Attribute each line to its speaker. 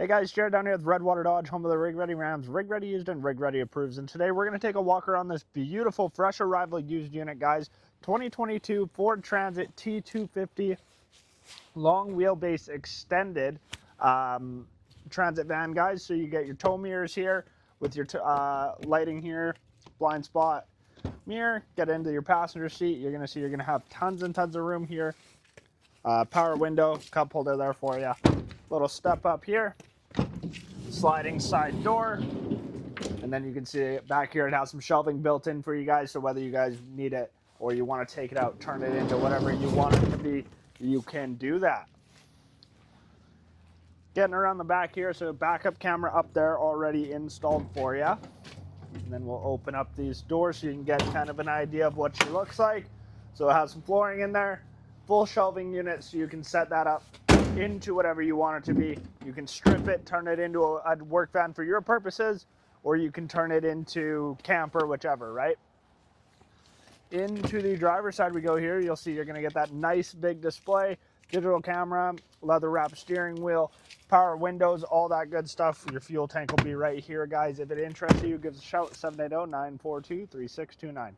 Speaker 1: Hey guys, Jarod down here with Redwater Dodge, home of the Rig Ready Rams, Rig Ready Used and Rig Ready Approves. And today we're going to take a walk around this beautiful fresh arrival used unit, guys. 2022 Ford Transit T250 Long Wheelbase Extended transit van, guys. So you get your tow mirrors here with your lighting here, blind spot mirror. Get into your passenger seat. You're going to see you're going to have tons and tons of room here. Power window, cup holder there for you. Little step up here, sliding side door, and then you can see back here it has some shelving built in for you guys, so whether you guys need it or you want to take it out, turn it into whatever you want it to be, you can do that. Getting around the back here, so backup camera up there already installed for you. And then we'll open up these doors so you can get kind of an idea of what she looks like. So it has some flooring in there, full shelving unit, so you can set that up into whatever you want it to be. You can strip it, turn it into a work van for your purposes, or you can turn it into camper, whichever, right? Into the driver's side we go here. You'll see you're going to get that nice big display, digital camera, leather wrapped steering wheel, power windows, all that good stuff. Your fuel tank will be right here, guys. If it interests you, give us a shout, 780-942-3629.